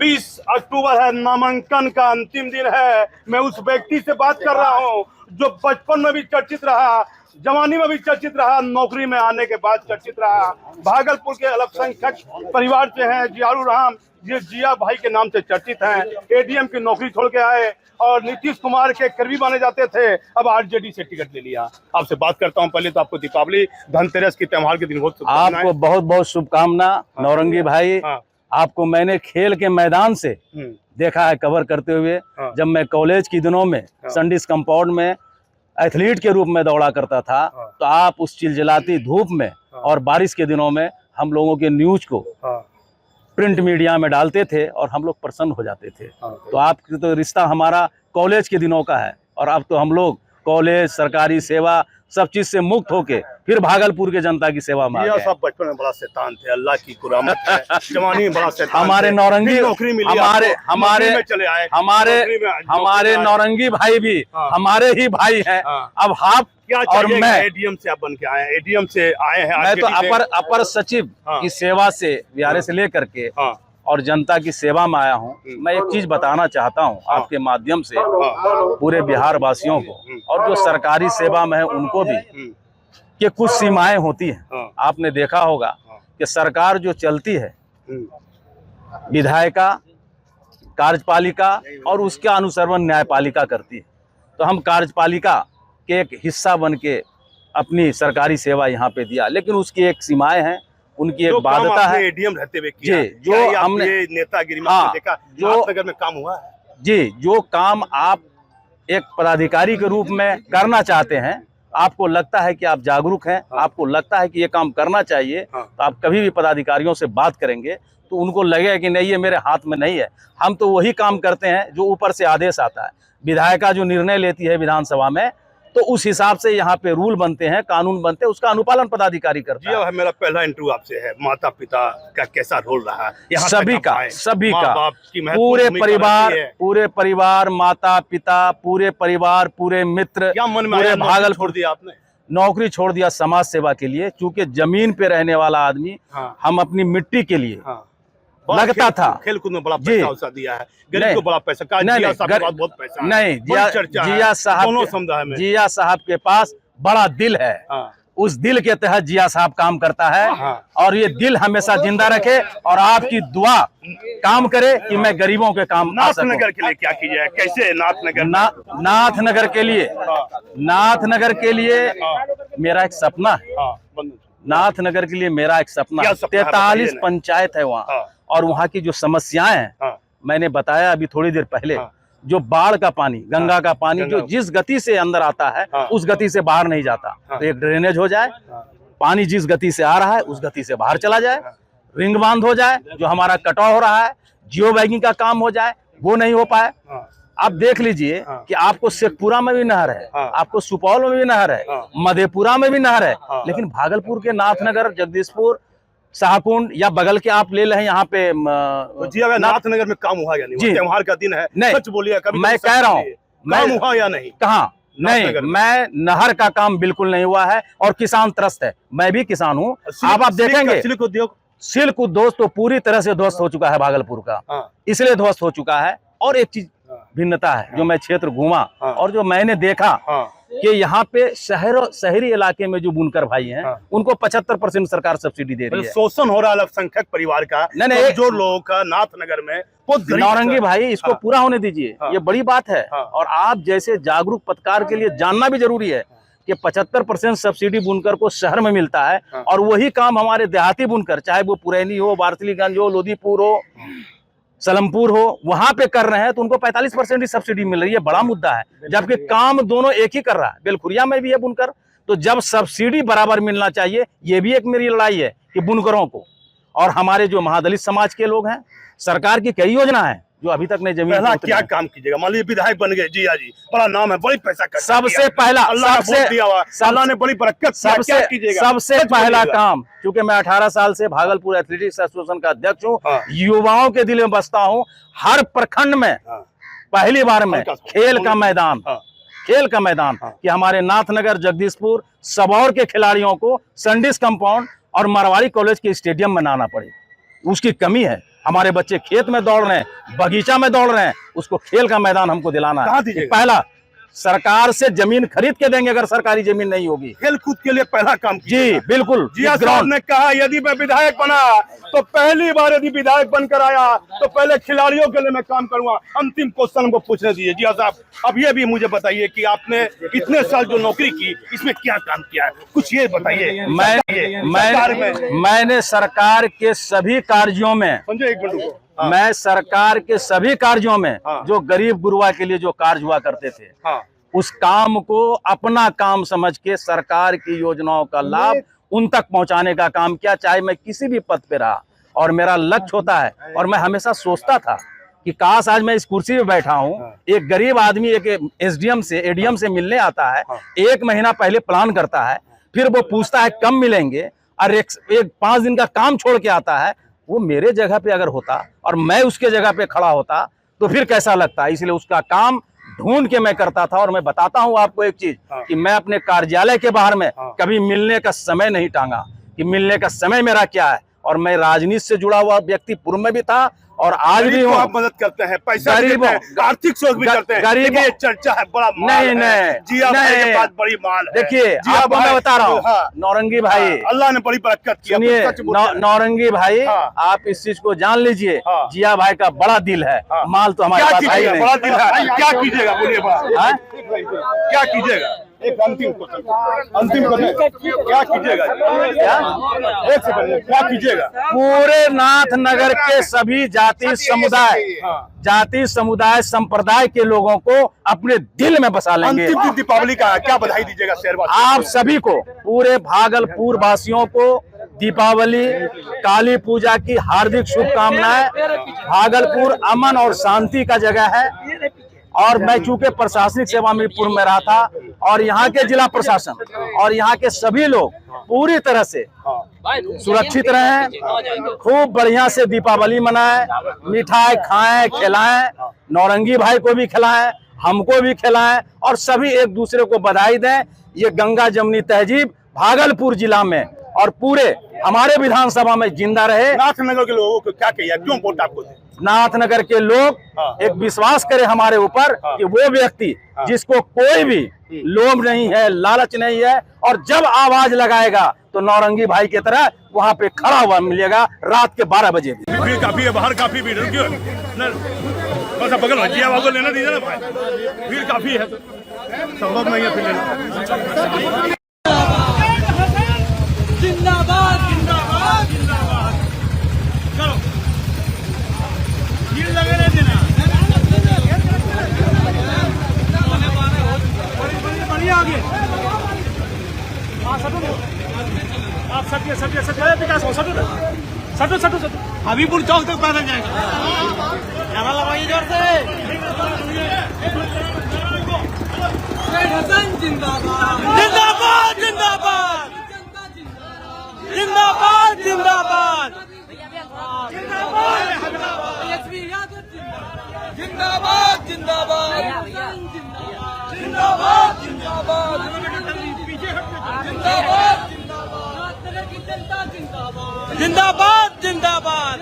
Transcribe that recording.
20 अक्टूबर है, नामांकन का अंतिम दिन है। मैं उस व्यक्ति से बात कर रहा हूँ जो बचपन में भी चर्चित रहा, जवानी में भी चर्चित रहा, नौकरी में आने के बाद चर्चित रहा। भागलपुर के अल्पसंख्यक परिवार से हैं जियाउर रहमान, ये जिया भाई के नाम से चर्चित हैं। एडीएम की नौकरी छोड़ के आए और नीतीश कुमार के करीबी माने जाते थे, अब आरजेडी से टिकट ले लिया। आपसे बात करता हूं। पहले तो आपको दीपावली, धनतेरस की त्योहार के दिन बहुत आपको बहुत बहुत शुभकामना। नौरंगी भाई, आपको मैंने खेल के मैदान से देखा है कवर करते हुए। जब मैं कॉलेज के दिनों में संडिस कंपाउंड में एथलीट के रूप में दौड़ा करता था, तो आप उस चिलचिलाती धूप में और बारिश के दिनों में हम लोगों के न्यूज को प्रिंट मीडिया में डालते थे और हम लोग प्रसन्न हो जाते थे। तो आपकी तो रिश्ता हमारा कॉलेज के दिनों का है, और अब तो हम लोग कॉलेज, सरकारी सेवा, सब चीज से मुक्त होके फिर भागलपुर के जनता की सेवा में। ये सब बचपन में बड़ा शैतान थे, अल्लाह की कुरामत है। जवानी में बड़ा शैतान हमारे नौरंगी, नौकरी मिली, हमारे नौरंगी भाई भी हमारे ही भाई हैं। अब आप और मैं एडीएम से आप बन के आए हैं, एडीएम से आए हैं। मैं तो अपर सचिव की सेवा से बिहार से लेकर के और जनता की सेवा में आया हूँ। मैं एक चीज बताना चाहता हूँ आपके माध्यम से पूरे बिहार वासियों को, और जो सरकारी सेवा में है उनको भी, कि कुछ सीमाएं होती हैं। आपने देखा होगा कि सरकार जो चलती है, विधायिका, कार्यपालिका और उसके अनुसरण न्यायपालिका करती है। तो हम कार्यपालिका के एक हिस्सा बन के अपनी सरकारी सेवा यहाँ पे दिया, लेकिन उसकी एक सीमाएं हैं, उनकी एक बाध्यता है। एडीएम रहते हुए किया, जो हमने नेतागिरी में देखा, जो नाथनगर में काम हुआ है जी, जो काम आप एक पदाधिकारी के रूप में करना चाहते हैं, आपको लगता है कि आप जागरूक हैं, आपको लगता है कि ये काम करना चाहिए, तो आप कभी भी पदाधिकारियों से बात करेंगे तो उनको लगेगा कि नहीं, ये मेरे हाथ में नहीं है। हम तो वही काम करते हैं जो ऊपर से आदेश आता है। विधायिका जो निर्णय लेती है विधानसभा में, तो उस हिसाब से यहाँ पे रूल बनते हैं, कानून बनते हैं, उसका अनुपालन पदाधिकारी करता है। मेरा पहला इंटरव्यू आपसे है। माता पिता का कैसा रोल रहा है? सभी का पूरे परिवार, माता पिता, पूरे परिवार, पूरे मित्र, क्या मन में पूरे भागलपुर दिया आपने? नौकरी छोड़ दिया समाज सेवा के लिए, क्योंकि जमीन पे रहने वाला आदमी, हम अपनी मिट्टी के लिए लगता था। खेलकूद में बड़ा पैसा दिया है, गरीब को बड़ा पैसा, बहुत पैसा नहीं। जिया साहब के पास बड़ा दिल है, उस दिल के तहत जिया साहब काम करता है। और ये दिल हमेशा जिंदा रखे और आपकी दुआ काम करे कि मैं गरीबों के काम। नाथनगर के लिए क्या कीजिए? कैसे नाथनगर के लिए मेरा एक सपना है। नाथनगर के लिए मेरा एक सपना है। 43 पंचायत है वहाँ, और वहाँ की जो समस्याएं हैं, मैंने बताया अभी थोड़ी देर पहले। जो बाढ़ का पानी, गंगा का पानी जो जिस गति से अंदर आता है, उस गति से बाहर नहीं जाता। तो एक ड्रेनेज हो जाए, पानी जिस गति से आ रहा है उस गति से बाहर चला जाए। रिंग बांध हो जाए, जो हमारा कटाव हो रहा है, जियो बैगिंग का काम हो जाए, वो नहीं हो पाए। आप देख लीजिए कि आपको शेखपुरा में भी नहर है, आपको सुपौल में भी नहर है, मधेपुरा में भी नहर है, लेकिन भागलपुर के नाथनगर, जगदीशपुर, शाहकुंड या बगल के आप ले रहे यहाँ पे नाथनगर में काम हुआ या नहीं? त्योहार का दिन है, सच बोलिए। मैं कह रहा हूँ काम हुआ या नहीं? कहाँ नहीं, मैं नहर का काम बिल्कुल नहीं हुआ है, और किसान त्रस्त है। मैं भी किसान हूँ। आप देखेंगे सिल्क उद्योग तो पूरी तरह से ध्वस्त हो चुका है भागलपुर का, इसलिए ध्वस्त हो चुका है। और एक चीज भिन्नता है, जो मैं क्षेत्र घूमा और जो मैंने देखा कि यहाँ पे शहरी इलाके में जो बुनकर भाई हैं, उनको 75% सरकार सब्सिडी दे रही है। शोषण हो रहा है अल्पसंख्यक परिवार का। नहीं, जो लोगों का नाथनगर में नौरंगी भाई, इसको पूरा होने दीजिए, ये बड़ी बात है। और आप जैसे जागरूक पत्रकार के लिए जानना भी जरूरी है कि 75% सब्सिडी बुनकर को शहर में मिलता है, और वही काम हमारे देहाती बुनकर, चाहे वो पुरैनी हो, वारसलीगंज हो, लोधीपुर हो, सलमपुर हो, वहां पे कर रहे हैं, तो उनको 45% ही सब्सिडी मिल रही है। बड़ा मुद्दा है, जबकि काम दोनों एक ही कर रहा है। बेलखुरिया में भी है बुनकर, तो जब सब्सिडी बराबर मिलना चाहिए, ये भी एक मेरी लड़ाई है कि बुनकरों को। और हमारे जो महादलित समाज के लोग हैं, सरकार की कई योजना है जो अभी तक नहीं जमीन। पहला क्या काम कीजिएगा? मान लीजिए विधायक बन गए जिया जी, बड़ा नाम है, बड़ी पैसा का। सबसे पहला, अल्लाह ने बड़ी बरकत, सबसे पहला काम, क्योंकि मैं 18 साल से भागलपुर एथलेटिक्स एसोसिएशन का अध्यक्ष हूँ, युवाओं के दिल में बसता हूँ। हर प्रखंड में पहली बार में खेल का मैदान कि हमारे नाथनगर, जगदीशपुर, सबौर के खिलाड़ियों को संडिस कंपाउंड और मारवाड़ी कॉलेज के स्टेडियम में आना पड़े। उसकी कमी है। हमारे बच्चे खेत में दौड़ रहे हैं, बगीचा में दौड़ रहे हैं, उसको खेल का मैदान हमको दिलाना कहाँ है। दीजिएगा? पहला, सरकार से जमीन खरीद के देंगे अगर सरकारी जमीन नहीं होगी। खेल कूद के लिए पहला काम जी बिल्कुल। जिया साहब ने कहा यदि मैं विधायक बना तो पहली बार यदि विधायक बनकर आया तो पहले खिलाड़ियों के लिए मैं काम करूंगा। अंतिम क्वेश्चन हमको पूछने दीजिए जिया साहब, अब ये भी मुझे बताइए कि आपने इतने साल जो नौकरी की इसमें क्या काम किया है, कुछ ये बताइए। मैंने सरकार के सभी कार्यों में, समझे, एक मिनट रुको। हाँ। मैं सरकार के सभी कार्यों में हाँ। जो गरीब गुरुआ के लिए जो कार्य हुआ करते थे, हाँ। उस काम को अपना काम समझ के सरकार की योजनाओं का लाभ उन तक पहुंचाने का काम किया, चाहे मैं किसी भी पद पे रहा। और मेरा लक्ष्य होता है, और मैं हमेशा सोचता था कि काश आज मैं इस कुर्सी पे बैठा हूं। हाँ। एक गरीब आदमी एक एसडीएम से एडीएम से मिलने आता है, हाँ। 1 महीना पहले प्लान करता है, फिर वो पूछता है कब मिलेंगे, और एक 5 दिन का काम छोड़ के आता है। वो मेरे जगह पे अगर होता और मैं उसके जगह पे खड़ा होता तो फिर कैसा लगता। इसलिए उसका काम ढूंढ के मैं करता था। और मैं बताता हूं आपको एक चीज, हाँ। कि मैं अपने कार्यालय के बाहर में हाँ। कभी मिलने का समय नहीं टांगा कि मिलने का समय मेरा क्या है। और मैं राजनीति से जुड़ा हुआ व्यक्ति पूर्व में भी था और आज भी हूँ। आप मदद करते हैं, पैसा भी देते हैं, आर्थिक सहयोग भी करते हैं। गरीब ये चर्चा है, बड़ा माल नहीं है। जिया भाई के पास बड़ी माल है। देखिए जिया आपको मैं बता रहा हूँ, हाँ। नौरंगी भाई, अल्लाह ने बड़ी बरकत की। सुनिए नौरंगी भाई, हाँ। आप इस चीज को जान लीजिए, हाँ। जिया भाई का बड़ा दिल है, हाँ। माल तो हमारे क्या पास है ही कीजिएगा, बड़ा दिल नहीं। है, क्या कीजिएगा बोलिए बड़ा, हाँ? क्या कीजिएगा? एक अंतिम क्वेश्चन, क्या कीजिएगा? क्या? एक सेकंड, क्या कीजिएगा? पूरे नाथनगर के सभी जाति समुदाय संप्रदाय के लोगों को अपने दिल में बसा लेंगे। अंतिम दिन दीपावली का क्या बधाई दीजिएगा शहरवासियों आप सभी को, पूरे भागलपुर वासियों को दीपावली, काली पूजा की हार्दिक शुभकामनाएं। भागलपुर अमन और शांति का जगह है। और मैं चूंकि प्रशासनिक सेवा में पूर्व में रहा था, और यहाँ के जिला प्रशासन और यहाँ के सभी लोग पूरी तरह से सुरक्षित रहें, खूब बढ़िया से दीपावली मनाएं, मिठाई खाएं, खिलाएं, नौरंगी भाई को भी खिलाएं, हमको भी खिलाएं, और सभी एक दूसरे को बधाई दें। ये गंगा जमुनी तहजीब भागलपुर जिला में और पूरे हमारे विधानसभा में जिंदा रहे। नाथनगर के लोगों को क्या कहिए, क्यों वोट आपको दें? नाथनगर के लोग एक विश्वास करें हमारे ऊपर कि वो व्यक्ति जिसको कोई भी लोभ नहीं है, लालच नहीं है, और जब आवाज लगाएगा तो नौरंगी भाई की तरह वहां पे खड़ा हुआ मिलेगा रात के 12 बजे भी। भीड़ काफी है, बाहर काफी भीड़ है, क्यों बस बगल में जिया को लेना दीजिए ना भाई, भीड़ काफी है, संभव नहीं है फिर लेना। जिंदाबाद जिंदाबाद जिंदाबाद, चलो भीड़ लगने देना। बढ़िया आगे आप सटिए विकास हो, सटो हबीबुर चौक तक पैदल जाएगा। नारा लगाइए जोर से, हसन जिंदाबाद जिंदाबाद जिंदाबाद जिंदाबाद जिंदाबाद जिंदाबाद जिंदाबाद जिंदाबाद जिंदाबाद जिंदाबाद जिंदाबाद जिंदाबाद जिंदाबाद